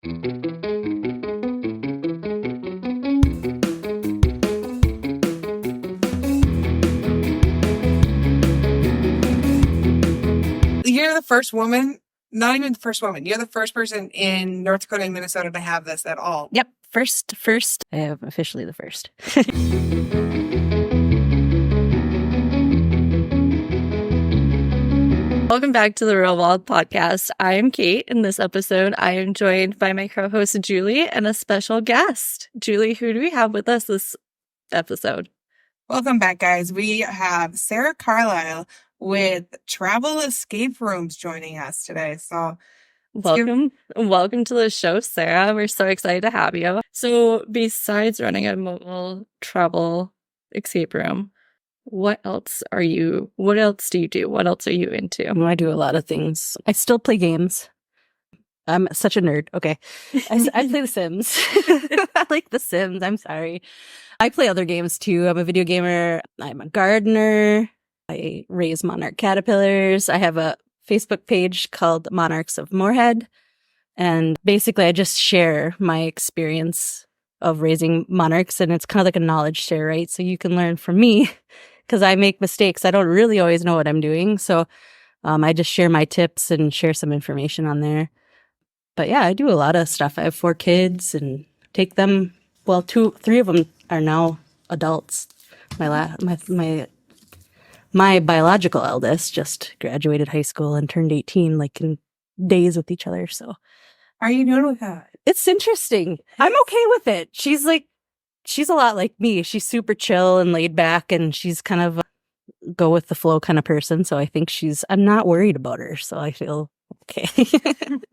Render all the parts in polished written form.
You're the first woman, not even the first woman, you're the first person in North Dakota and Minnesota to have this at all. Yep. First. I am officially the first. Welcome back to the Real Wild Podcast. I am Cate. In this episode, I am joined by my co-host Julie and a special guest. Julie, who do we have with us this episode? Welcome back, guys. We have Sarah Carlisle with Travel Escape Rooms joining us today. So welcome to the show, Sarah. We're so excited to have you. So besides running a mobile travel escape room, what else do you do? What else are you into? I do a lot of things. I still play games. I'm such a nerd. Okay. I play The Sims. I like The Sims. I'm sorry. I play other games too. I'm a video gamer. I'm a gardener. I raise monarch caterpillars. I have a Facebook page called Monarchs of Moorhead. And basically I just share my experience of raising monarchs, and it's kind of like a knowledge share, right? So you can learn from me because I make mistakes. I don't really always know what I'm doing. So I just share my tips and share some information on there. But yeah, I do a lot of stuff. I have 4 kids and take them. Well, 3 of them are now adults. My biological eldest just graduated high school and turned 18, like in days with each other. So how are you doing with that? It's interesting. I'm okay with it. She's a lot like me. She's super chill and laid back, and she's kind of a go with the flow kind of person. So I think I'm not worried about her. So I feel okay.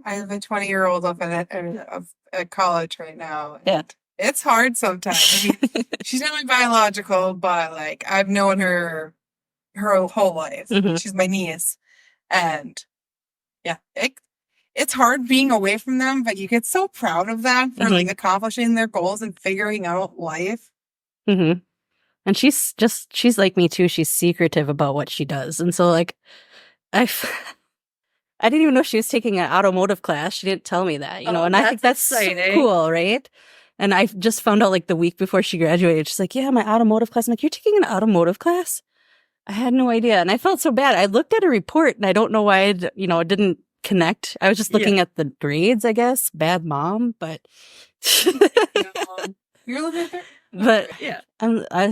I have a 20-year-old up at college right now. Yeah. It's hard sometimes. I mean, she's not my biological, but like I've known her whole life. Mm-hmm. She's my niece. And yeah, it's hard being away from them, but you get so proud of them for like accomplishing their goals and figuring out life. Mm-hmm. And she's like me too. She's secretive about what she does. And so like, I didn't even know she was taking an automotive class. She didn't tell me that, and I think that's so cool, right? And I just found out like the week before she graduated. She's like, yeah, my automotive class. I'm like, you're taking an automotive class? I had no idea. And I felt so bad. I looked at a report and I don't know why it didn't connect. I was just looking at the grades, I guess. Bad mom, but You're looking at her? But yeah, I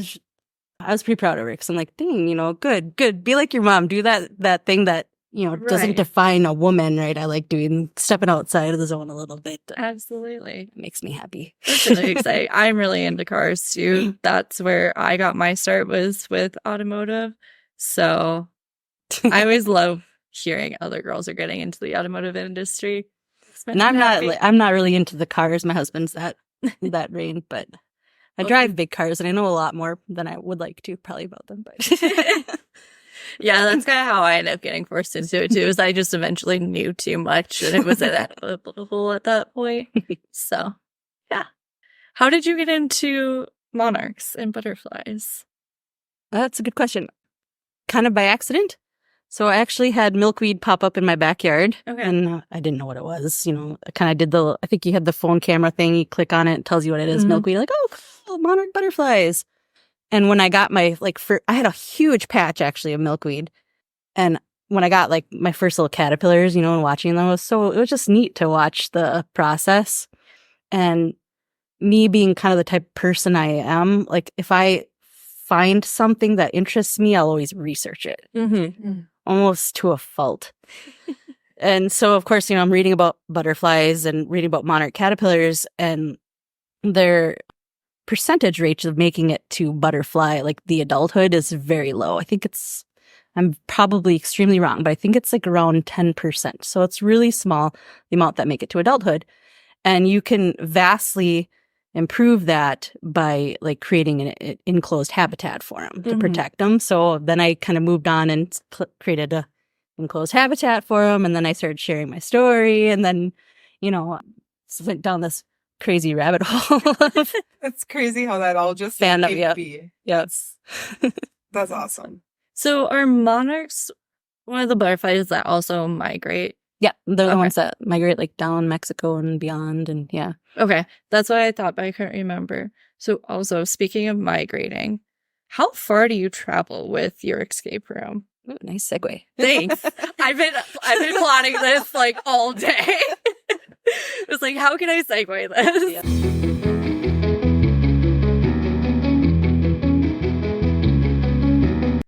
was pretty proud of her because I'm like, dang, good. Be like your mom. Do that thing that, doesn't define a woman, right? I like stepping outside of the zone a little bit. Absolutely. It makes me happy. That's really exciting. I'm really into cars too. That's where I got my start, was with automotive. So I always love hearing other girls are getting into the automotive industry. And I'm not really into the cars. My husband's that brain, but I drive big cars and I know a lot more than I would like to probably about them. But yeah, that's kind of how I ended up getting forced into it too, is I just eventually knew too much and it was inevitable at that point. So yeah. How did you get into monarchs and butterflies? That's a good question. Kind of by accident. So I actually had milkweed pop up in my backyard, and I didn't know what it was. I kind of did I think you had the phone camera thing. You click on it, it tells you what it is. Milkweed, like, oh, cool, monarch butterflies. And when I got I had a huge patch actually of milkweed. And when I got like my first little caterpillars, and watching them, it was just neat to watch the process. And me being kind of the type of person I am, like if I find something that interests me, I'll always research it. Mm-hmm. Almost to a fault. And so, of course, I'm reading about butterflies and reading about monarch caterpillars, and their percentage rate of making it to butterfly, like the adulthood, is very low. I think I'm probably extremely wrong, but I think it's like around 10%. So it's really small, the amount that make it to adulthood. And you can vastly improve that by like creating an enclosed habitat for them to protect them. So then I kind of moved on and created a enclosed habitat for them. And then I started sharing my story, and then, went down this crazy rabbit hole. That's crazy how that all just came to be. Yes. That's awesome. So are monarchs one of the butterflies that also migrate? Yeah, they're the Okay. ones that migrate like down Mexico and beyond, and yeah. Okay, that's what I thought, but I couldn't remember. So also, speaking of migrating, how far do you travel with your escape room? Ooh, nice segue. Thanks. I've been plotting this like all day. It's like, how can I segue this? Yeah.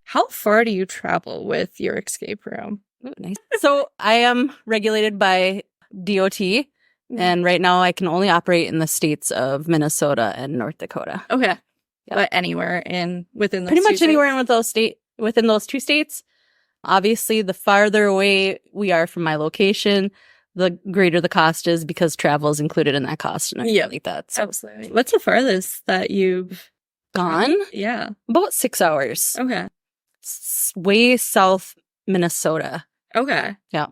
How far do you travel with your escape room? Ooh, nice. So I am regulated by DOT, and right now I can only operate in the states of Minnesota and North Dakota. Okay. Yeah. But anywhere within those Pretty two much anywhere states? within those 2 states. Obviously, the farther away we are from my location, the greater the cost is because travel is included in that cost and everything like that. So Absolutely. What's the farthest that you've gone? Yeah. About 6 hours. Okay. Way south Minnesota. Okay. Yeah.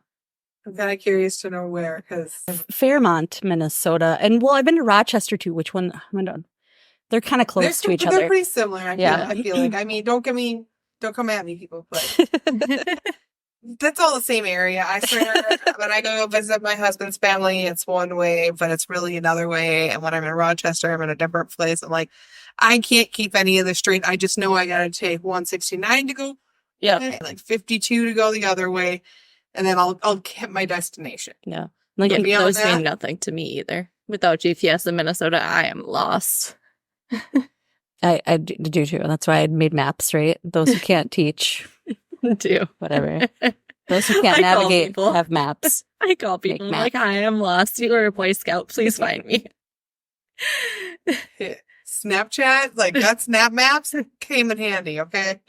I'm kind of curious to know where, because Fairmont, Minnesota. And well, I've been to Rochester too. Which one? I'm done. They're kind of close to each they're other. pretty similar. Yeah. I feel like. I mean, don't come at me, people, but that's all the same area. I swear, when I go visit my husband's family, it's one way, but it's really another way. And when I'm in Rochester, I'm in a different place. I'm like, I can't keep any of this straight. I just know I got to take 169 to go, like 52 to go the other way, and then I'll get my destination. Yeah. Like, But beyond those that- mean nothing to me either. Without GPS in Minnesota, I am lost. I do too. That's why I made maps, right? Those who can't teach, Do. whatever. Those who can't I call navigate people. have maps. I call people Make like, I am lost. You are a Boy Scout. Please find me. Snapchat, like that Snap Maps came in handy, okay?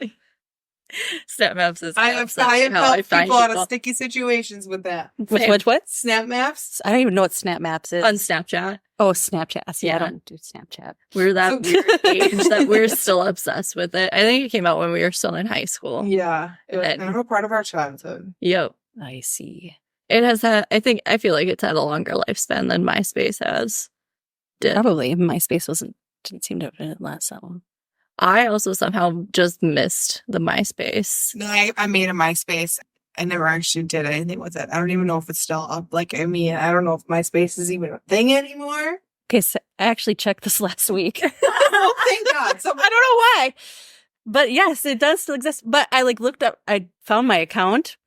Snap Maps is I have how helped find people out of sticky situations with that. What? Snap Maps? I don't even know what Snap Maps is. on Snapchat. Oh, Snapchat. See, Yeah. I don't do Snapchat. We're that So- weird age that we're still obsessed with it. I think it came out when we were still in high school. Yeah. It was And- kind of a part of our childhood. Yep. I see. It has had, I feel like it's had a longer lifespan than MySpace has. Probably MySpace didn't seem to last that long. I also somehow just missed the MySpace. No, I made a MySpace. I never actually did anything with it. I don't even know if it's still up. Like, I mean, I don't know if MySpace is even a thing anymore. Okay, so I actually checked this last week. Oh, thank God. So I don't know why. But yes, it does still exist. But I looked up, I found my account,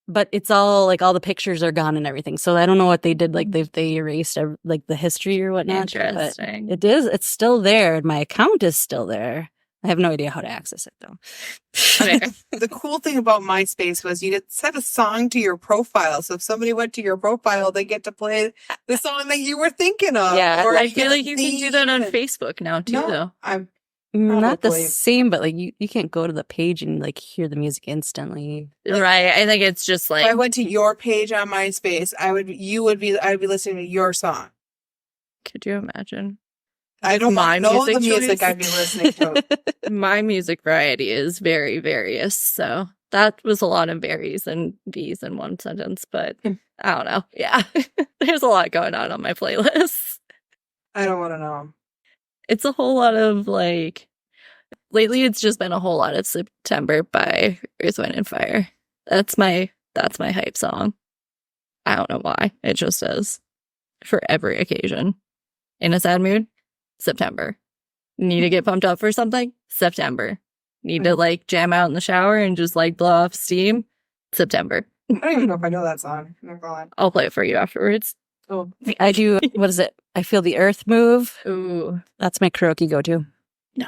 but it's all all the pictures are gone and everything. So I don't know what they did. Like they erased the history or whatnot. But Interesting. it's still there. And my account is still there. I have no idea how to access it though. Okay. the cool thing about MySpace was you could set a song to your profile. So if somebody went to your profile, they get to play the song that you were thinking of. Yeah, Or I you feel get like you can do that on theme. Facebook now too, No, though. I'm Not the Probably. same, but you can't go to the page and hear the music instantly. Right. I think it's just if I like, went to your page on MySpace, I'd be listening to your song. could you imagine? I don't My know music the music choice? I'd be listening to. My music variety is very various. So that was a lot of berries and bees in one sentence, but I don't know. Yeah. There's a lot going on my playlist. I don't want to know. It's a whole lot of lately it's just been a whole lot of September by Earth, Wind and Fire. That's my hype song. I don't know why. It just is. For every occasion. In a sad mood? September. Need to get pumped up for something? September. Need to jam out in the shower and just blow off steam? September. I don't even know if I know that song. I'm not gonna lie. I'll play it for you afterwards. Oh, I do, what is it? I Feel the Earth Move. Ooh. That's my karaoke go-to. No.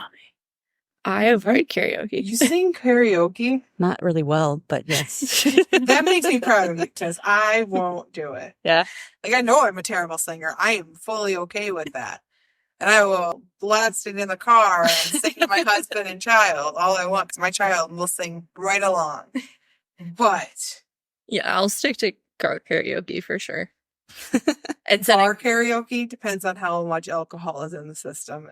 I avoid karaoke. you sing karaoke? Not really well, but yes. That makes me proud of you because I won't do it. Yeah. I know I'm a terrible singer. I am fully okay with that. And I will blast it in the car and sing to my husband and child all I want because my child will sing right along. But Yeah, I'll stick to car karaoke for sure. And bar karaoke depends on how much alcohol is in the system.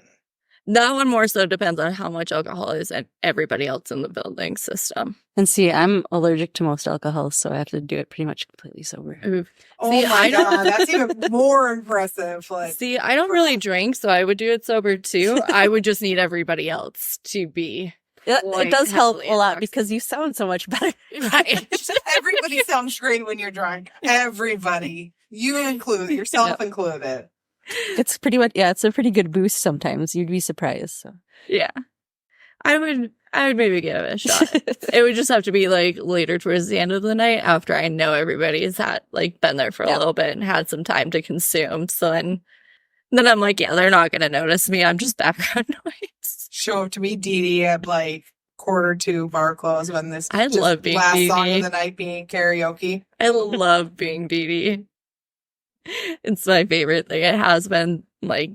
that one more so depends on how much alcohol is in everybody else in the building system. And see, I'm allergic to most alcohol, so I have to do it pretty much completely sober. Ooh. Oh See, my I don't- God, that's even more impressive. See, I don't really drink, so I would do it sober too. I would just need everybody else to be It does help heavily a lot intoxicated. because you sound so much better. Right. Everybody sounds great when you're drunk. Everybody. You include, yourself included. It's pretty much, it's a pretty good boost sometimes. You'd be surprised. So. Yeah. I would maybe give it a shot. It would just have to be like later towards the end of the night after I know everybody's had like been there for a little bit and had some time to consume. So then I'm like, yeah, they're not going to notice me. I'm just background noise. Show up to me, Dee Dee, at like 1:45 bar close when this I love being last Dee song Dee. of the night being karaoke. I love being Dee Dee. It's my favorite thing. It has been like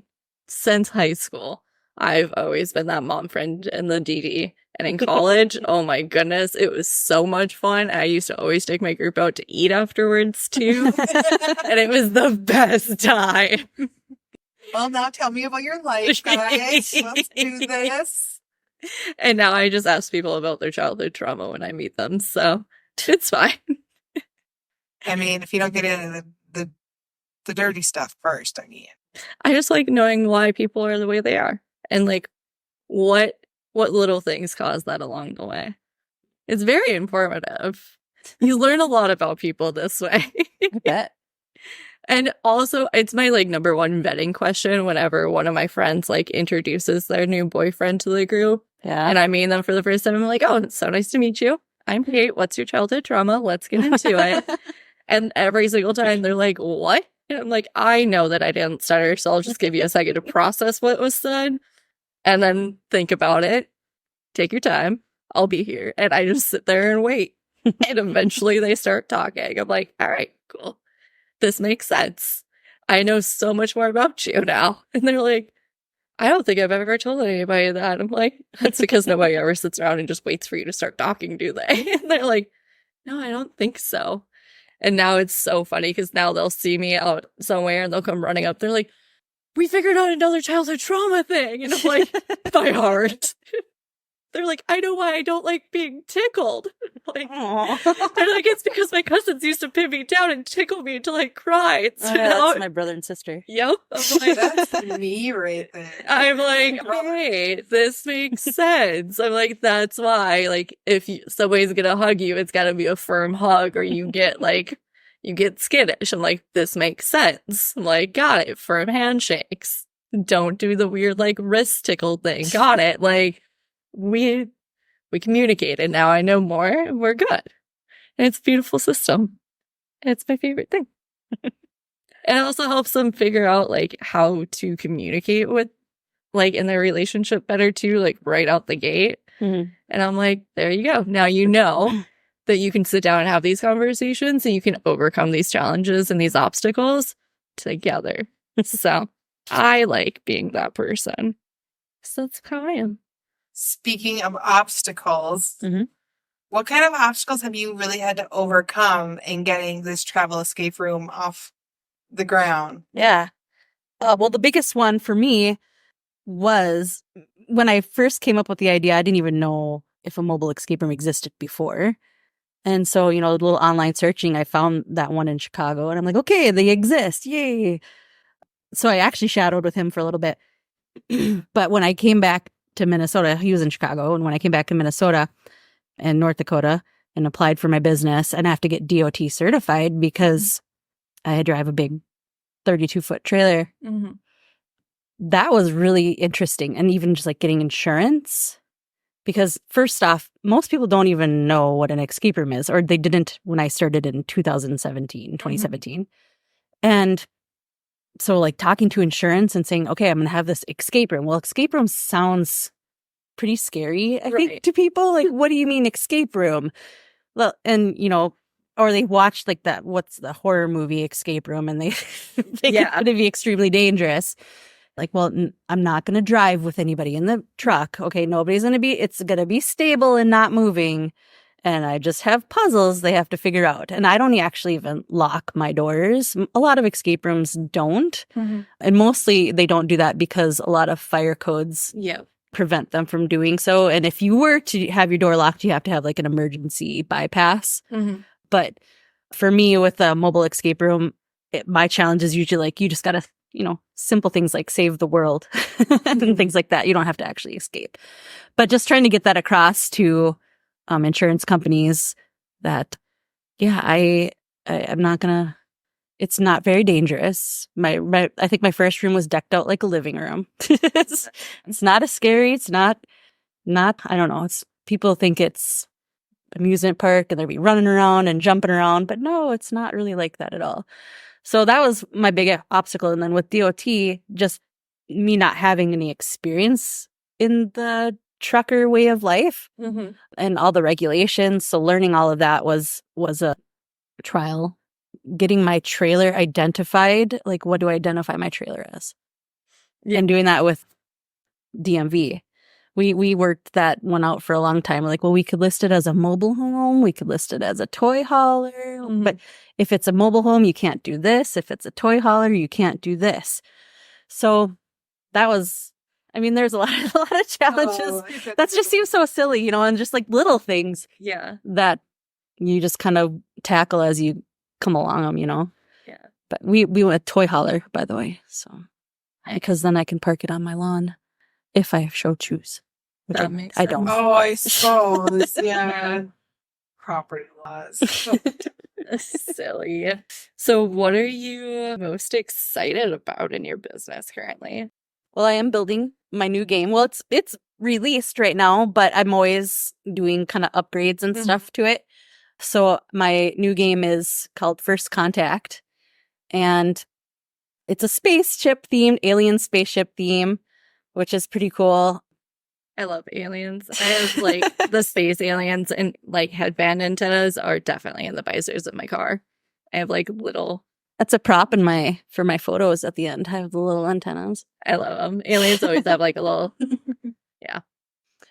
since high school. I've always been that mom friend in the Dee Dee. And in college, oh my goodness, it was so much fun. I used to always take my group out to eat afterwards too. And it was the best time. Well, now tell me about your life, guys. Let's do this. And now I just ask people about their childhood trauma when I meet them. So it's fine. I mean, if you don't get into the dirty stuff first, I mean. I just like knowing why people are the way they are and like what little things cause that along the way. It's very informative. You learn a lot about people this way. I bet. And also, it's my like number one vetting question whenever one of my friends like introduces their new boyfriend to the group. Yeah. And I meet them for the first time. I'm like, oh, it's so nice to meet you. I'm Kate. What's your childhood trauma? Let's get into it. And every single time they're like, what? And I'm like, I know that I didn't stutter, so I'll just give you a second to process what was said and then think about it. Take your time. I'll be here. And I just sit there and wait. And eventually they start talking. I'm like, all right, cool. This makes sense. I know so much more about you now. And they're like, I don't think I've ever told anybody that. I'm like, that's because nobody ever sits around and just waits for you to start talking, do they? And they're like, no, I don't think so. And now it's so funny because now they'll see me out somewhere and they'll come running up. They're like, we figured out another childhood trauma thing. And I'm like, my heart. They're like, I know why I don't like being tickled. Like, they're like, it's because my cousins used to pin me down and tickle me until I cried. So now That's my brother and sister. Yep. I'm like, That's me right there. I'm like, hey, this makes sense. I'm like, that's why, like, if somebody's gonna hug you, it's gotta be a firm hug, or you get skittish. I'm like, this makes sense. I'm like, got it. Firm handshakes. Don't do the weird, like, wrist tickle thing. Got it. Like, we communicated. Now I know more. We're good. And it's a beautiful system. It's my favorite thing. It also helps them figure out like how to communicate with like in their relationship better too, like right out the gate. Mm-hmm. And I'm like, there you go. Now you know that you can sit down and have these conversations and you can overcome these challenges and these obstacles together. So I like being that person. So that's how I am. Speaking of obstacles, Mhm. what kind of obstacles have you really had to overcome in getting this travel escape room off the ground? Yeah. Well, the biggest one for me was when I first came up with the idea, I didn't even know if a mobile escape room existed before. And so, a little online searching, I found that one in Chicago and I'm like, okay, they exist. Yay. So I actually shadowed with him for a little bit. But when I came back to Minnesota, he was in Chicago. And when I came back to Minnesota and North Dakota and applied for my business, and I have to get DOT certified because I drive a big 32-foot trailer. Mm-hmm. That was really interesting. And even just like getting insurance, because first off, most people don't even know what an escape room is, or they didn't when I started in 2017. And so like talking to insurance and saying, okay, I'm going to have this escape room. Well, escape room sounds pretty scary, I think, to people. Like, what do you mean escape room? Well, and or they watch like that, what's the horror movie Escape Room, and they think it's going to be extremely dangerous. Like, well, I'm not going to drive with anybody in the truck. Okay, it's going to be stable and not moving. And I just have puzzles they have to figure out. And I don't actually even lock my doors. A lot of escape rooms don't. Mm-hmm. And mostly they don't do that because a lot of fire codes prevent them from doing so. And if you were to have your door locked, you have to have like an emergency bypass. Mm-hmm. But for me with a mobile escape room, my challenge is usually like, you just got to simple things like save the world and things like that. You don't have to actually escape. But just trying to get that across to insurance companies that, yeah, I'm not gonna. It's not very dangerous. I think my first room was decked out like a living room. It's not as scary. It's not. I don't know. People think it's amusement park and they'll be running around and jumping around, but no, it's not really like that at all. So that was my big obstacle. And then with DOT, just me not having any experience in the trucker way of life and all the regulations. So learning all of that was a trial. Getting my trailer identified, like what do I identify my trailer as? Yeah. And doing that with DMV. We worked that one out for a long time. Like, well, we could list it as a mobile home. We could list it as a toy hauler. But if it's a mobile home, you can't do this. If it's a toy hauler, you can't do this. So that was, there's a lot of challenges. That just seems so silly, and just like little things. Yeah. That you just kind of tackle as you come along them, Yeah. But we went toy hauler, by the way. So, because then I can park it on my lawn if I so choose. Which That makes sense. I don't. Oh, I suppose. Yeah. Property laws. Silly. So what are you most excited about in your business currently? Well, I am building my new game. Well, it's released right now, but I'm always doing kind of upgrades and stuff to it. So my new game is called First Contact, and it's a spaceship themed, alien spaceship theme, which is pretty cool. I love aliens. I have the space aliens and headband antennas are definitely in the visors of my car. I have little. That's a prop for my photos at the end. I have the little antennas. I love them. Aliens always have a little. Yeah.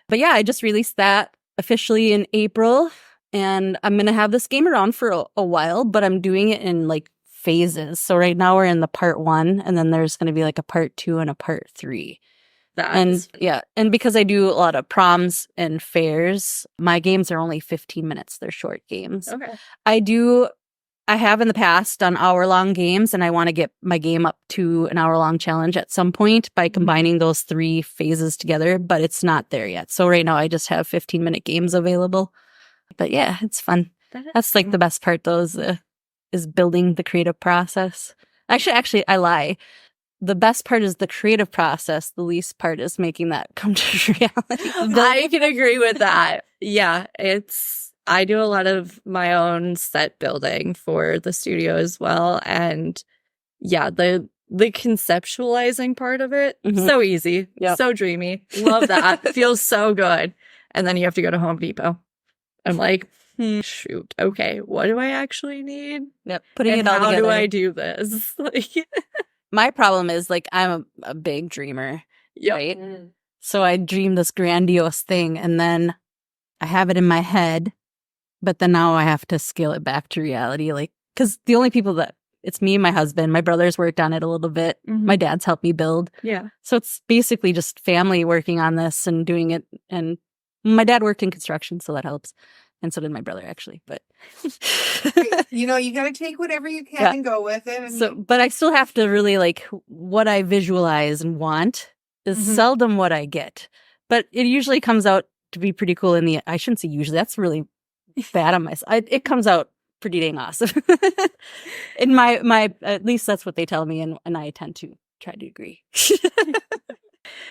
But yeah, I just released that officially in April, and I'm going to have this game around for a while, but I'm doing it in phases. So right now we're in the part 1, and then there's going to be a part 2 and a part 3. And because I do a lot of proms and fairs, my games are only 15 minutes. They're short games. Okay. I have in the past done hour-long games, and I want to get my game up to an hour-long challenge at some point by combining those 3 phases together, but it's not there yet. So right now I just have 15-minute games available. But yeah, it's fun. That's the best part though, is building the creative process. Actually, I lie. The best part is the creative process. The least part is making that come to reality. I can agree with that. Yeah, I do a lot of my own set building for the studio as well. And yeah, the conceptualizing part of it, so easy, so dreamy. Love that. Feels so good. And then you have to go to Home Depot. I'm like, shoot, okay, what do I actually need? Yep, putting it all together. How do I do this? My problem is I'm a big dreamer, right? So I dream this grandiose thing, and then I have it in my head, but then now I have to scale it back to reality. Because the only people it's me and my husband, my brother's worked on it a little bit. My dad's helped me build. Yeah. So it's basically just family working on this and doing it. And my dad worked in construction, so that helps. And so did my brother, actually. But you got to take whatever you can and go with it. But I still have to really what I visualize and want is seldom what I get. But it usually comes out to be pretty cool I shouldn't say usually. That's really bad on myself. It comes out pretty dang awesome. In my at least that's what they tell me, and I tend to try to agree.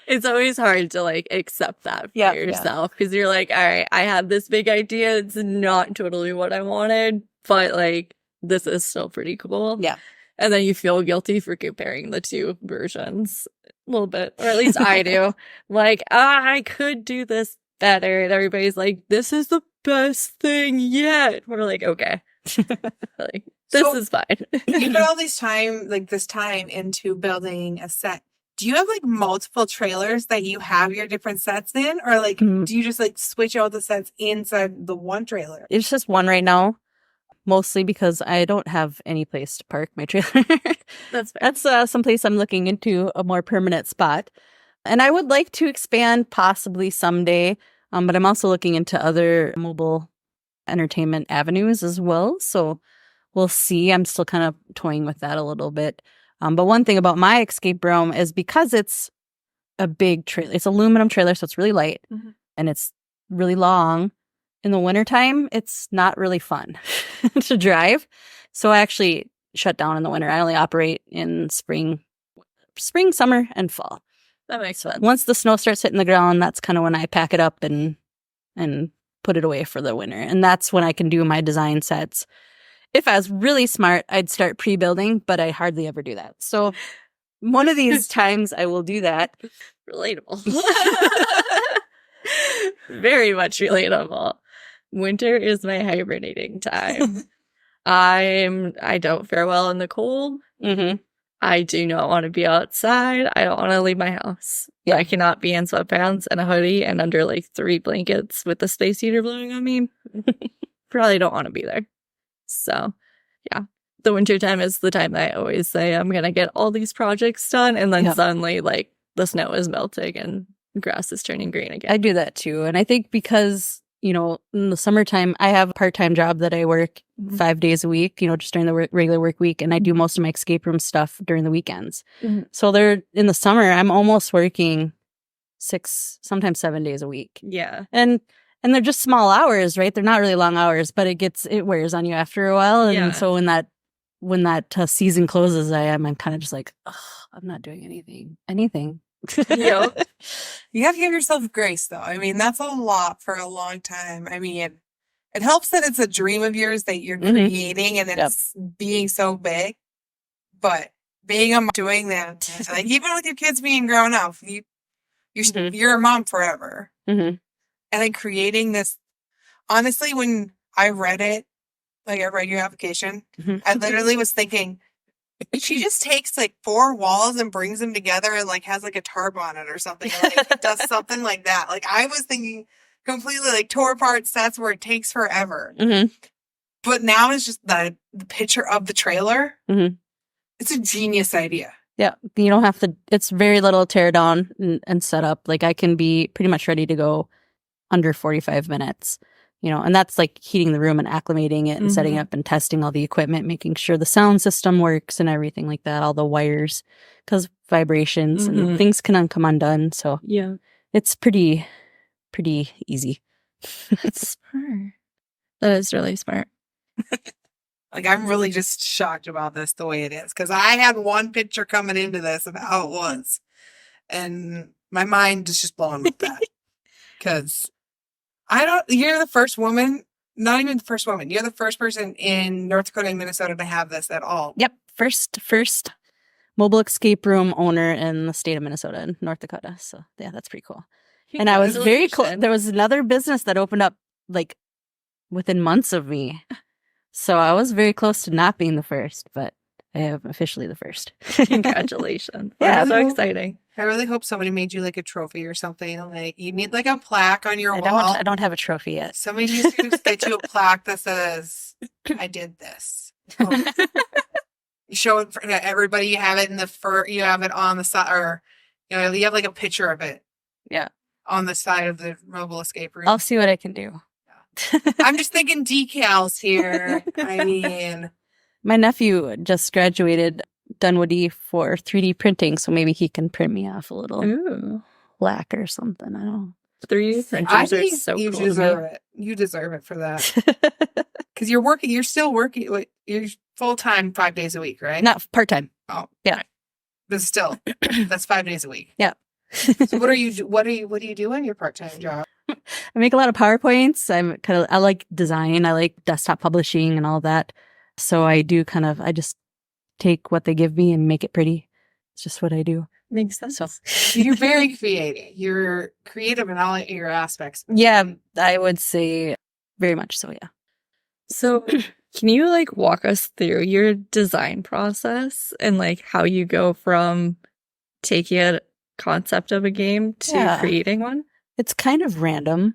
It's always hard to accept that for yourself because you're all right, I have this big idea. It's not totally what I wanted, but this is still pretty cool. Yeah. And then you feel guilty for comparing the 2 versions a little bit, or at least I do. I could do this better. And everybody's this is the best thing yet. We're okay. This is fine. You put all this time into building a set. Do you have multiple trailers that you have your different sets in, or do you just switch out the sets inside the one trailer? It's just one right now, mostly because I don't have any place to park my trailer. That's fair. That's someplace I'm looking into a more permanent spot, and I would like to expand possibly someday. But I'm also looking into other mobile entertainment avenues as well. So we'll see. I'm still kind of toying with that a little bit. But one thing about my escape room is because it's a big trailer, it's aluminum trailer, so it's really light and it's really long. In the wintertime, it's not really fun to drive. So I actually shut down in the winter. I only operate in spring, summer, and fall. That makes sense. Once the snow starts hitting the ground, that's kind of when I pack it up and put it away for the winter. And that's when I can do my design sets. If I was really smart, I'd start pre-building, but I hardly ever do that. So one of these times I will do that. Relatable. Very much relatable. Winter is my hibernating time. I don't fare well in the cold. I do not want to be outside. I don't want to leave my house. Yeah. I cannot be in sweatpants and a hoodie and under like 3 blankets with the space heater blowing on me. Probably don't want to be there. So, yeah. The winter time is the time that I always say I'm going to get all these projects done. And then suddenly, like, the snow is melting and grass is turning green again. I do that too. And I think because, you know, in the summertime, I have a part-time job that I work 5 days a week, you know, just during the regular work week. And I do most of my escape room stuff during the weekends. So in the summer, I'm almost working 6, sometimes 7 days a week. Yeah. And they're just small hours, right? They're not really long hours, but it wears on you after a while. And so when that season closes, I'm kind of just like, oh, I'm not doing anything. Yep. You have to give yourself grace, though. I mean, that's a lot for a long time. I mean, it helps that it's a dream of yours that you're creating and it's being so big. But being a mom doing that, like even with your kids being grown up, you're a mom forever. And then creating this, honestly, when I read it, like I read your application, I literally was thinking, she just takes like 4 walls and brings them together and like has like a tarp on it or something. Like does something like that. Like I was thinking completely like tore apart sets where it takes forever. But now it's just the picture of the trailer. It's a genius idea. Yeah. You don't have to, it's very little tear down and set up. Like I can be pretty much ready to go under 45 minutes. You know, and that's like heating the room and acclimating it and setting up and testing all the equipment, making sure the sound system works and everything like that, all the wires, because vibrations and things can come undone. So yeah, it's pretty easy. That's smart. That is really smart. Like I'm really just shocked about this the way it is because I had one picture coming into this of how it was, and my mind is just blown with that because. You're the first woman, not even the first woman. You're the first person in North Dakota and Minnesota to have this at all. Yep. First mobile escape room owner in the state of Minnesota and North Dakota. So yeah, that's pretty cool. And I was very close. There was another business that opened up like within months of me. So I was very close to not being the first, but I am officially the first. Congratulations. Yeah. That's so exciting. I really hope somebody made you like a trophy or something. Like you need like a plaque on your wall. I don't have a trophy yet. Somebody needs to get you a plaque that says, I did this. You show it for everybody. You have it you have it on the side, or you have like a picture of it. Yeah. On the side of the mobile escape room. I'll see what I can do. I'm just thinking decals here. I mean, my nephew just graduated Dunwoody for 3D printing, so maybe he can print me off a little plaque or something. I don't know. 3D printers are so you cool. deserve it. You deserve it for that. Because you're still working. You're full-time 5 days a week, right? Not part-time. Oh, yeah. Right. But still, that's 5 days a week. Yeah. So what do you do in your part-time job? I make a lot of PowerPoints. I like design. I like desktop publishing and all that. So I just take what they give me and make it pretty. It's just what I do. Makes sense. So you're very creative. You're creative in all your aspects. Yeah, I would say very much so, yeah. So can you like walk us through your design process and like how you go from taking a concept of a game to creating one? It's kind of random,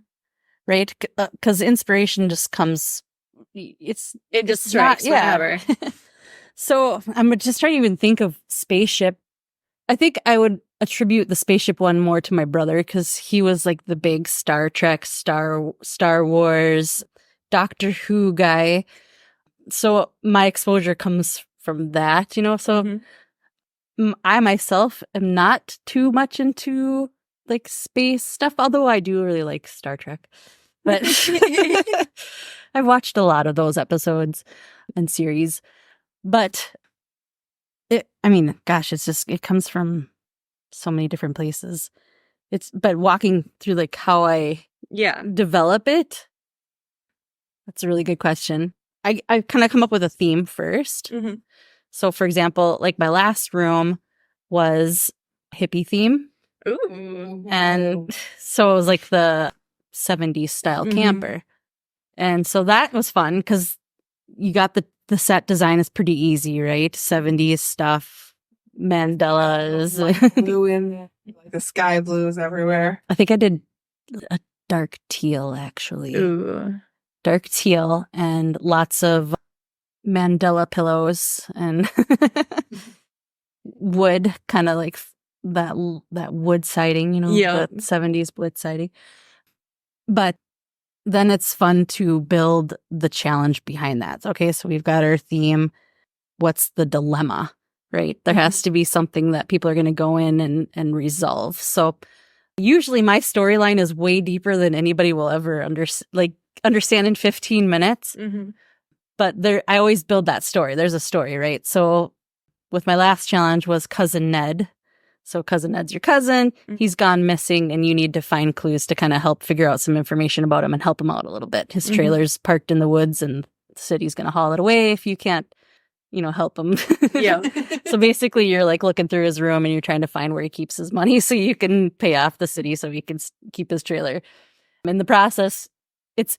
right? Because inspiration just comes. It just strikes whenever. So I'm just trying to even think of spaceship. I think I would attribute the spaceship one more to my brother because he was like the big Star Trek, Star Wars, Doctor Who guy. So my exposure comes from that, So I myself am not too much into like space stuff, although I do really like Star Trek. But I've watched a lot of those episodes and series. But it comes from so many different places. But walking through like how I develop it, that's a really good question. I kind of come up with a theme first. Mm-hmm. So, for example, like my last room was hippie theme. Ooh. And so it was like the 70s style camper. And so that was fun because you got the set design is pretty easy, right? 70s stuff, mandalas. Like blue in, like the sky blues everywhere. I think I did a dark teal, actually. Ooh. Dark teal and lots of mandala pillows and wood, kind of like that wood siding, the 70s wood siding. But then it's fun to build the challenge behind that. Okay, so we've got our theme. What's the dilemma, right? There has to be something that people are going to go in and resolve. So usually my storyline is way deeper than anybody will ever understand in 15 minutes. Mm-hmm. But I always build that story. There's a story, right? So with my last challenge was Cousin Ned. So Cousin Ned's your cousin. He's gone missing, and you need to find clues to kind of help figure out some information about him and help him out a little bit. His trailer's parked in the woods, and the city's going to haul it away if you can't, help him. Yeah. So basically, you're like looking through his room, and you're trying to find where he keeps his money so you can pay off the city so he can keep his trailer. In the process, it's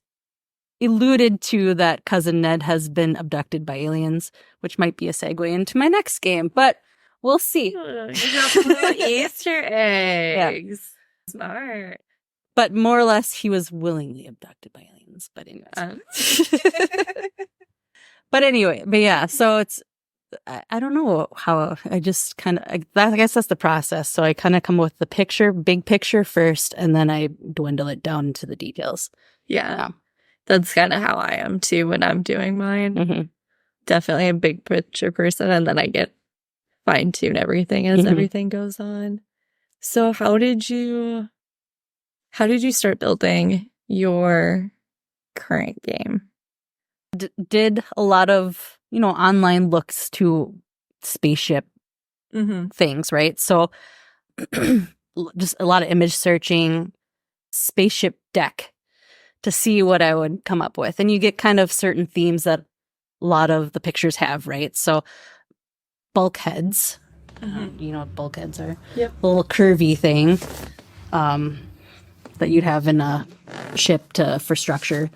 alluded to that Cousin Ned has been abducted by aliens, which might be a segue into my next game, but we'll see. Easter eggs. Yeah. Smart. But more or less, he was willingly abducted by aliens. But anyway, but yeah, so it's, I don't know how, I just kind of, I guess that's the process. So I kind of come up with the big picture first, and then I dwindle it down into the details. Yeah. That's kind of how I am too when I'm doing mine. Mm-hmm. Definitely a big picture person, and then I get fine-tune everything as everything goes on. So how did you start building your current game? Did a lot of, online looks to spaceship things, right? So just a lot of image searching, spaceship deck to see what I would come up with. And you get kind of certain themes that a lot of the pictures have, right? So bulkheads, you know what bulkheads are? Yep. A little curvy thing that you'd have in a ship for structure.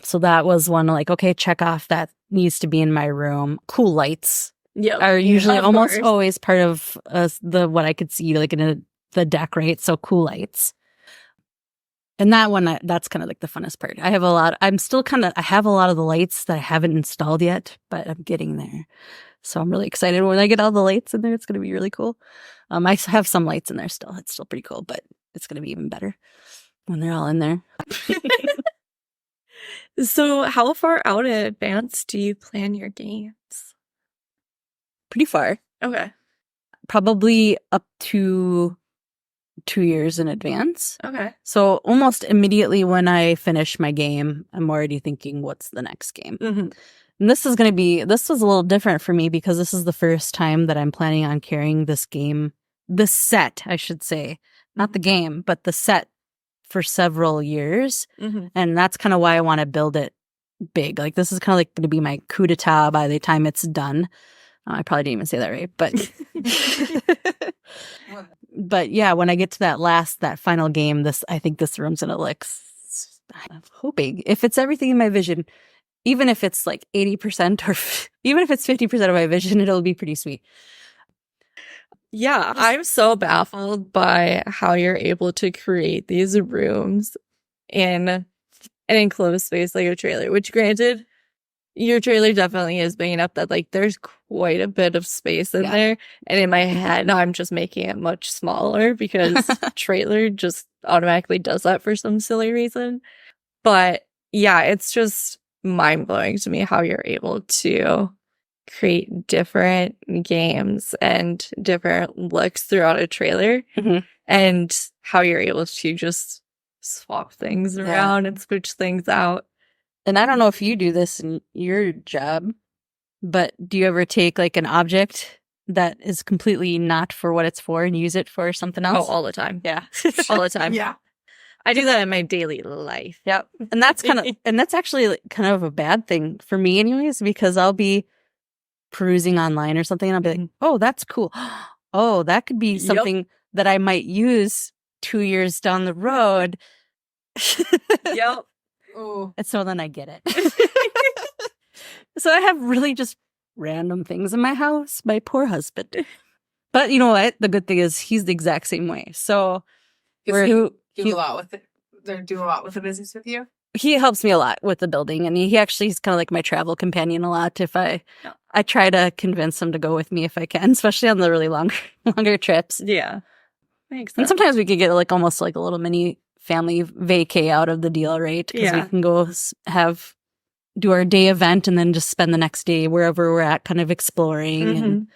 So that was one, like, okay, check off that needs to be in my room. Cool lights are usually almost always part of what I could see, like in the deck, right? So cool lights. And that one, that's kind of like the funnest part. I have a lot of the lights that I haven't installed yet, but I'm getting there. So I'm really excited when I get all the lights in there. It's going to be really cool. I have some lights in there still. It's still pretty cool, but it's going to be even better when they're all in there. So how far out in advance do you plan your games? Pretty far. Okay. Probably up to 2 years in advance. Okay. So almost immediately when I finish my game, I'm already thinking, what's the next game? And this was a little different for me because this is the first time that I'm planning on carrying this set, I should say, not the game, but the set for several years. And that's kind of why I want to build it big. Like, this is kind of like going to be my coup d'etat by the time it's done. I probably didn't even say that right, but but yeah, when I get to that final game, I think this room's gonna look, I'm hoping, if it's everything in my vision, even if it's like 80% or even if it's 50% of my vision, it'll be pretty sweet. Yeah, I'm so baffled by how you're able to create these rooms in an enclosed space like a trailer, which, granted, your trailer definitely is big enough that, like, there's quite a bit of space in there. And in my head, I'm just making it much smaller because trailer just automatically does that for some silly reason. But yeah, it's just mind-blowing to me how you're able to create different games and different looks throughout a trailer, and how you're able to just swap things around and switch things out. And I don't know if you do this in your job, but do you ever take like an object that is completely not for what it's for and use it for something else? Oh, all the time. Yeah. All the time. Yeah. I do that in my daily life. Yep. And that's actually like kind of a bad thing for me anyways, because I'll be perusing online or something and I'll be like, oh, that's cool. Oh, that could be something that I might use 2 years down the road. Yep. Oh. And so then I get it. So I have really just random things in my house. My poor husband. But you know what? The good thing is he's the exact same way. So Do a lot with it. They're doing a lot with the business with you. he helps me a lot with the building, and he actually is kind of like my travel companion a lot. If I try to convince him to go with me if I can, especially on the really longer trips. Yeah. Makes sense. And sometimes we could get like almost like a little mini family vacay out of the deal, right? Because we can go do our day event and then just spend the next day wherever we're at, kind of exploring. And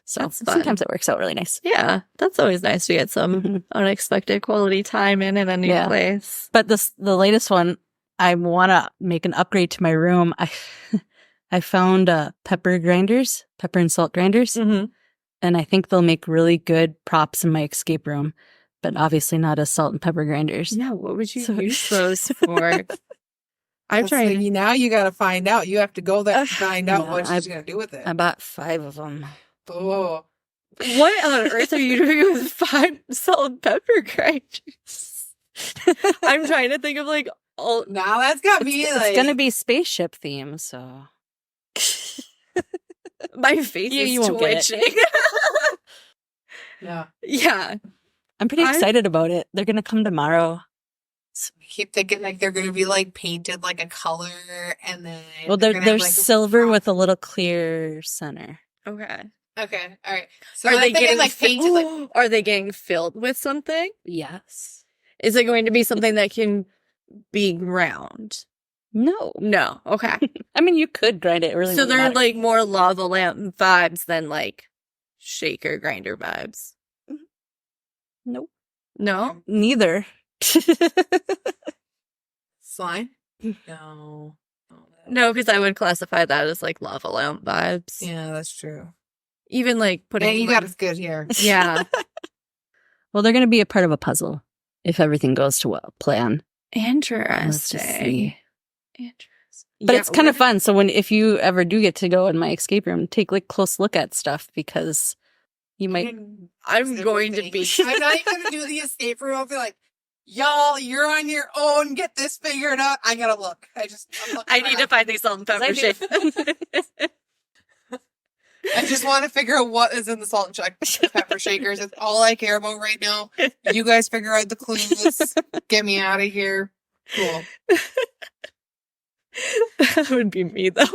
so sometimes it works out really nice. Yeah, that's always nice to get some unexpected quality time in a new place. But the latest one, I want to make an upgrade to my room. I found pepper and salt grinders, and I think they'll make really good props in my escape room, but obviously not as salt and pepper grinders. Yeah, what would you use those for? I'm trying. So now you got to find out. You have to go there and find out what she's going to do with it. I bought 5 of them. Oh. What on earth are you doing with 5 salt and pepper grinders? I'm trying to think of like all. Now that's got me It's going to be spaceship theme, so. My face is won't twitching. Yeah. Yeah. I'm pretty excited about it. They're going to come tomorrow. So I keep thinking like they're going to be like painted like a color, and then they're silver with a little clear center. Okay. Okay. All right. So Are they getting like painted? Like, are they getting filled with something? Yes. Is it going to be something that can be round? No. No. Okay. I mean, you could grind it. Really. So they're like more lava lamp vibes than like shaker grinder vibes. Nope. No. Neither. slime? No. No, because I would classify that as like lava lamp vibes. Yeah, that's true. Even like putting. Hey, you got us good here. Yeah. Well, they're going to be a part of a puzzle if everything goes to plan. Interesting. But it's kind of fun. So if you ever do get to go in my escape room, take like close look at stuff because you might. I'm going to be. I'm not even going to do the escape room. I'll be like, y'all, you're on your own. Get this figured out. I gotta look. I need to find these salt and pepper shakers. I just want to figure out what is in the salt and pepper shakers. It's all I care about right now. You guys figure out the clues. Get me out of here. Cool. That would be me though.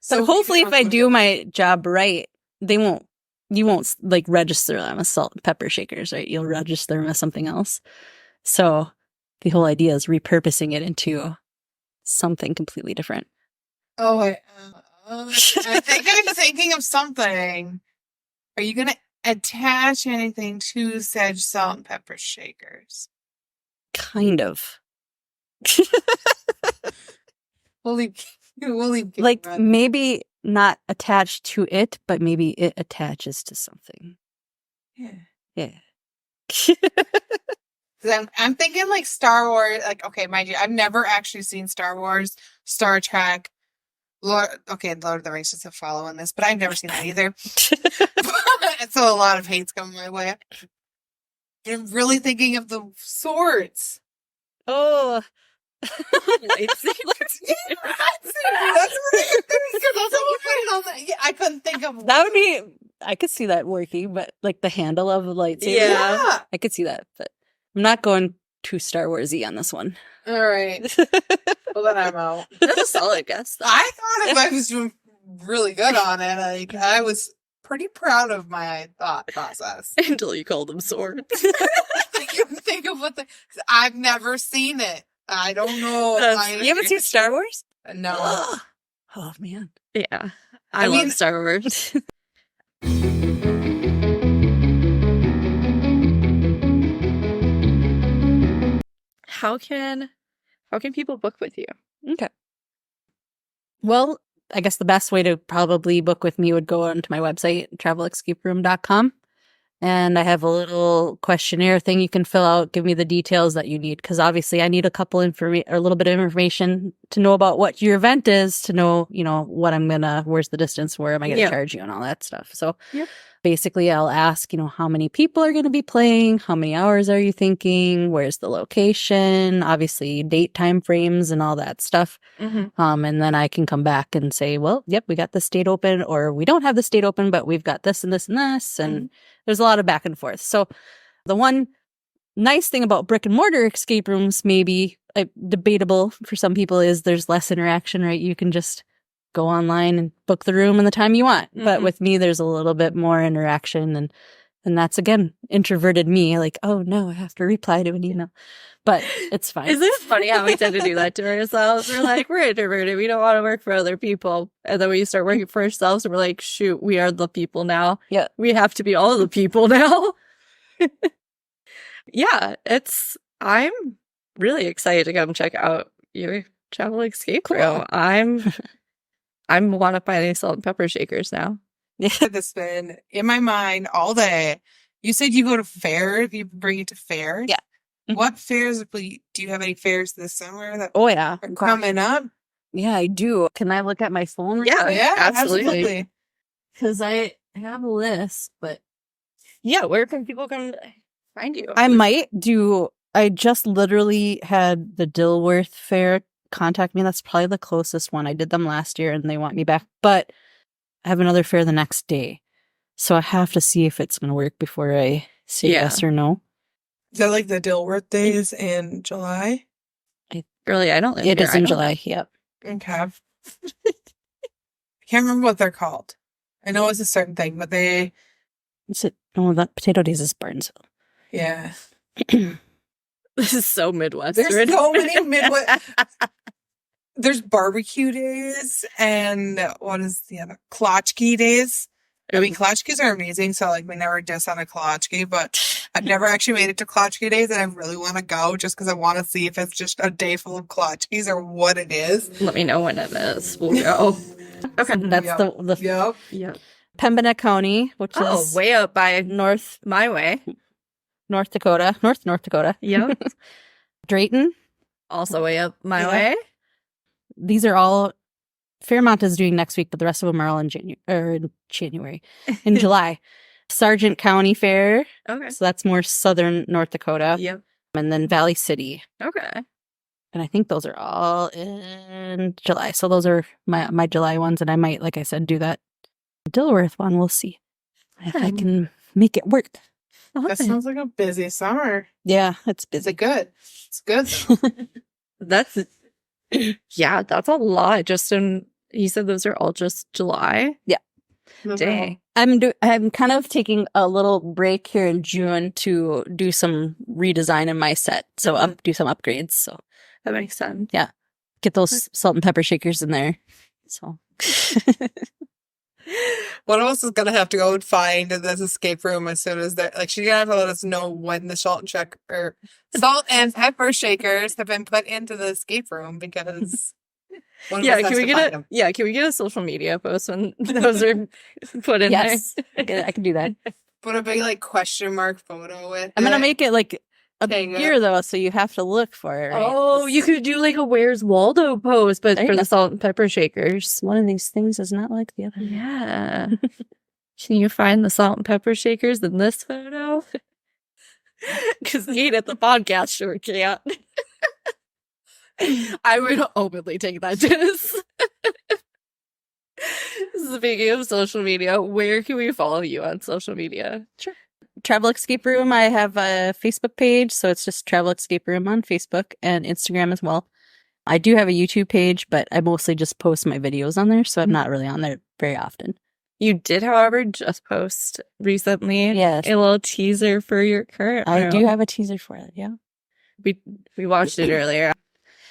So hopefully if I do my job right, you won't like register them as salt and pepper shakers, right? You'll register them as something else. So the whole idea is repurposing it into something completely different. Oh, I think I'm thinking of something. Are you going to attach anything to said salt and pepper shakers? Kind of. We'll leave. Like maybe not attached to it, but maybe it attaches to something. Yeah. I'm thinking like Star Wars. Like, okay, mind you, I've never actually seen Star Wars, Star Trek. Lord of the Rings is a follow on this, but I've never seen that either. So a lot of hate's coming my way. I'm really thinking of the swords. Oh. That's what I put it on. I couldn't think of that would be. I could see that working, but like the handle of the lightsaber. Yeah. I could see that, but I'm not going too Star Wars-y on this one. All right. Well, then I'm out. That's a solid guess. Though. I thought I was doing really good on it. Like, I was pretty proud of my thought process. Until you called them swords. I couldn't think of I've never seen it. I don't know. You haven't seen Star Wars? No. Oh, man. Yeah. I love Star Wars. How can people book with you? Okay. Well, I guess the best way to probably book with me would go onto my website, travelescaperoom.com. And I have a little questionnaire thing you can fill out. Give me the details that you need. Because obviously I need a little bit of information to know about what your event is, to know, what where's the distance, where am I going to charge you and all that stuff. So basically I'll ask, how many people are going to be playing? How many hours are you thinking? Where's the location? Obviously date, time frames and all that stuff. Mm-hmm. And then I can come back and say, well, yep, we got this date open, or we don't have this date open, but we've got this and this and this. And there's a lot of back and forth. So the one nice thing about brick and mortar escape rooms, maybe debatable for some people, is there's less interaction, right? You can just go online and book the room and the time you want. Mm-hmm. But with me, there's a little bit more interaction. And that's, again, introverted me. Like, oh, no, I have to reply to an email. But it's fine. Isn't it funny how we tend to do that to ourselves? We're like, we're introverted. We don't want to work for other people. And then we start working for ourselves and we're like, shoot, we are the people now. Yeah. We have to be all the people now. Yeah, I'm really excited to come check out your travel escape room. I want to buy these salt and pepper shakers now. Yeah, that's been in my mind all day. You said you go to fairs. You bring it to fairs. Yeah. Mm-hmm. What fairs? Do you have any fairs this summer that are coming up? Yeah, I do. Can I look at my phone? Yeah, absolutely. Because I have a list, but yeah, where can people come find you? I just literally had the Dilworth Fair contact me. That's probably the closest one. I did them last year and they want me back, but I have another fair the next day. So I have to see if it's going to work before I say yes or no. Is that like the Dilworth days in July? Really, I don't live It here. is in July, yep. Okay. I can't remember what they're called. I know it's a certain thing, but that Potato Days is Barnesville. Yeah. This is so Midwestern. There's so many Midwest. There's barbecue days and what is the other? Klatchkey days. I mean, klatchkes are amazing, so we never diss on a klatchke, but I've never actually made it to klatchke days, and I really want to go just because I want to see if it's just a day full of klatchkes or what it is. Let me know when it is. We'll go. Okay. That's Yep. Pembina County, which is way up by North Dakota. Yep. Drayton. Also way up my way. These are all Fairmont is doing next week, but the rest of them are all in January. In July. Sargent County Fair. Okay. So that's more southern North Dakota. Yep. And then Valley City. Okay. And I think those are all in July. So those are my July ones. And I might, like I said, do that Dilworth one. We'll see if I can make it work. That sounds like a busy summer. Yeah, it's busy. Is it good? It's good though. That's a lot. You said those are all just July? Yeah. Dang. I'm kind of taking a little break here in June to do some redesign in my set. So do some upgrades. So that makes sense. Yeah. Get those salt and pepper shakers in there. So one of us is gonna have to go and find this escape room as soon as she's gonna have to let us know when the salt and pepper shakers have been put into the escape room because can we get a social media post when those are put in there? Yes, I can do that. Put a big question mark photo with I'm gonna make it here though, so you have to look for it. Right? Oh, you could do a Where's Waldo post, but for the salt and pepper shakers. One of these things is not like the other. Yeah. Can you find the salt and pepper shakers in this photo? Because Kate at the podcast sure can't. I would openly take that diss. Speaking of social media, where can we follow you on social media? Sure. Travel Escape Room. I have a Facebook page, so it's just Travel Escape Room on Facebook and Instagram as well. I do have a YouTube page, but I mostly just post my videos on there, so I'm not really on there very often. You did, however, just post recently a little teaser for your current room. I do have a teaser for it, yeah. We watched it earlier.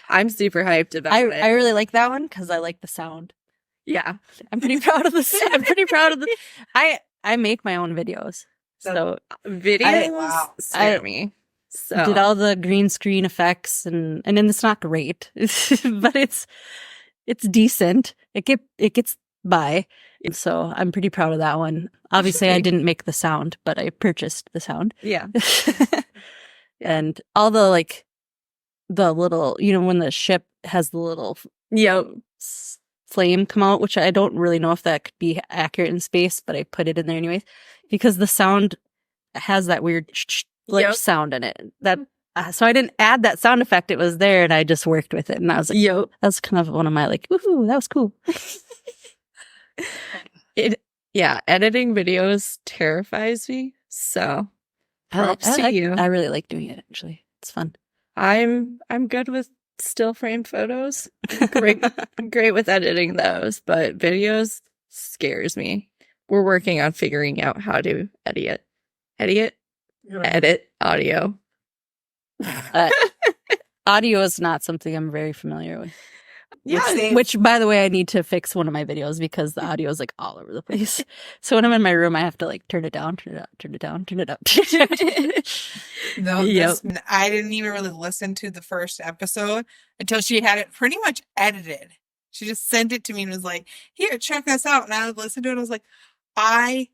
I'm super hyped about it. I really like that one because I like the sound. Yeah. I'm pretty proud of this. I'm pretty proud of the. I make my own videos, so Videos Wow. scare me. So did all the green screen effects, and then it's not great, but it's decent. It gets by. So I'm pretty proud of that one. Obviously, I didn't make the sound, but I purchased the sound. yeah. And all the the little, when the ship has the little Yep. flame come out, which I don't really know if that could be accurate in space, but I put it in there anyways because the sound has that weird sound in it. That so I didn't add that sound effect; it was there, and I just worked with it. And I was like, Yep. that's kind of one of my woohoo, that was cool. Editing videos terrifies me. So props to you. I really like doing it. Actually, it's fun. I'm good with still frame photos. Great with editing those, but videos scares me. We're working on figuring out how to edit audio. Audio is not something I'm very familiar with. Yeah, Which, by the way, I need to fix one of my videos because the audio is all over the place. So when I'm in my room, I have to turn it down, turn it up, turn it down, turn it up. No, Yep. I didn't even really listen to the first episode until she had it pretty much edited. She just sent it to me and was like, "Here, check this out." And I listened to it. And I was like, "I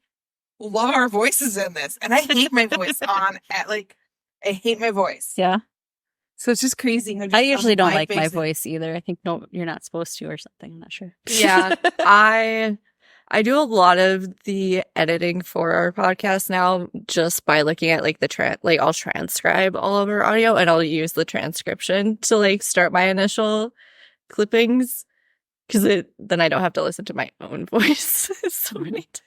love our voices in this," and I hate my voice I hate my voice. Yeah. So it's just crazy. How just I usually don't like my makes it- voice either. I think no, you're not supposed to or something. I'm not sure. Yeah, I do a lot of the editing for our podcast now just by looking at I'll transcribe all of our audio and I'll use the transcription to start my initial clippings because then I don't have to listen to my own voice so many times.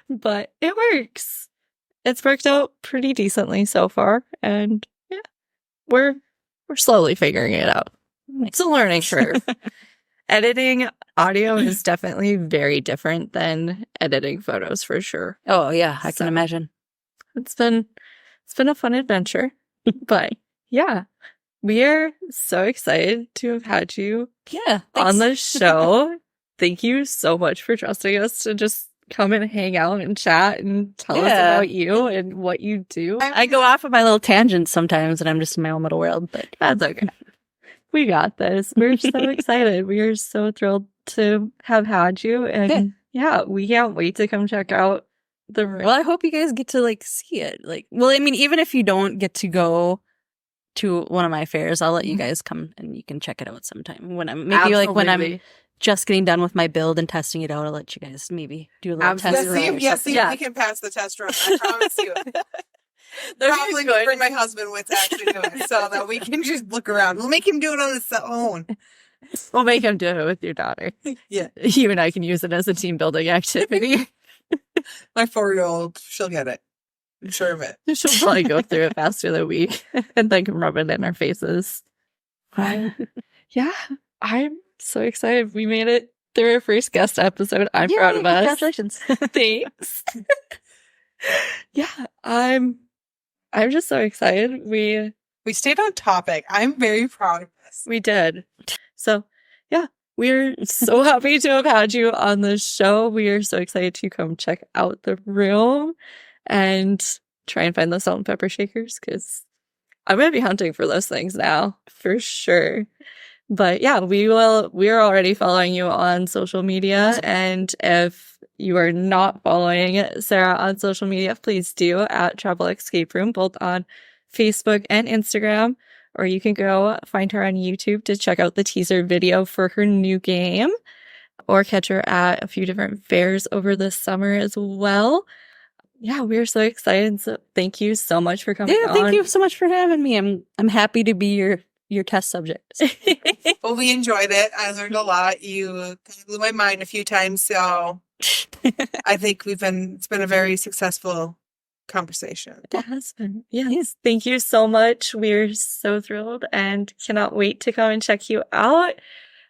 But it works. It's worked out pretty decently so far, and yeah, we're slowly figuring it out. It's a learning curve. Editing audio is definitely very different than editing photos for sure. Oh yeah, I So- can imagine. It's been a fun adventure. But yeah, we are so excited to have had you Yeah, on the show. Thank you so much for trusting us to just come and hang out and chat and tell us Yeah. about you and what you do. I go off on my little tangents sometimes, and I'm just in my own little world. But That's okay. We got this. We're so excited. We are so thrilled to have had you. And yeah, we can't wait to come check out the room. well, I hope you guys get to see it. Well, I mean, even if you don't get to go to one of my fairs, I'll let you guys come and you can check it out sometime. When I'm when I'm Absolutely. just getting done with my build and testing it out, I'll let you guys maybe do a little Absolutely. test run or Yeah, something. see if we can pass the test run. I promise you. Probably bring my husband with to actually do it so that we can just look around. We'll make him do it on his own. We'll make him do it with your daughter. Yeah. You and I can use it as a team building activity. My 4-year-old, she'll get it. I'm sure of it. She'll probably go through it faster than we and then can rub it in our faces. Yeah, I'm so excited. We made it through our first guest episode. I'm Yay, proud of us. Congratulations. Thanks. Yeah, I'm just so excited. We stayed on topic. I'm very proud of this. We did. So, yeah, we're so happy to have had you on the show. We are so excited to come check out the room and try and find the salt and pepper shakers because I'm going to be hunting for those things now for sure. But yeah, we're already following you on social media. And if you are not following Sarah on social media, please do at Travel Escape Room, both on Facebook and Instagram. Or you can go find her on YouTube to check out the teaser video for her new game. Or catch her at a few different fairs over the summer as well. Yeah, we're so excited. So thank you so much for coming on. Thank you so much for having me. I'm happy to be your test subject. Well, we enjoyed it. I learned a lot. You kind of blew my mind a few times. So I think it's been a very successful conversation. It has been. Yes. Thank you so much. We're so thrilled and cannot wait to come and check you out.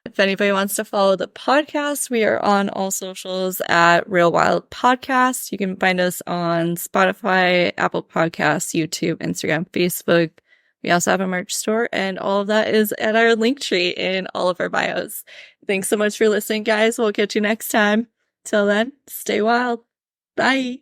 If anybody wants to follow the podcast, we are on all socials at Real Wild Podcast. You can find us on Spotify, Apple Podcasts, YouTube, Instagram, Facebook. We also have a merch store, and all of that is at our link tree in all of our bios. Thanks so much for listening, guys. We'll catch you next time. Till then, stay wild. Bye.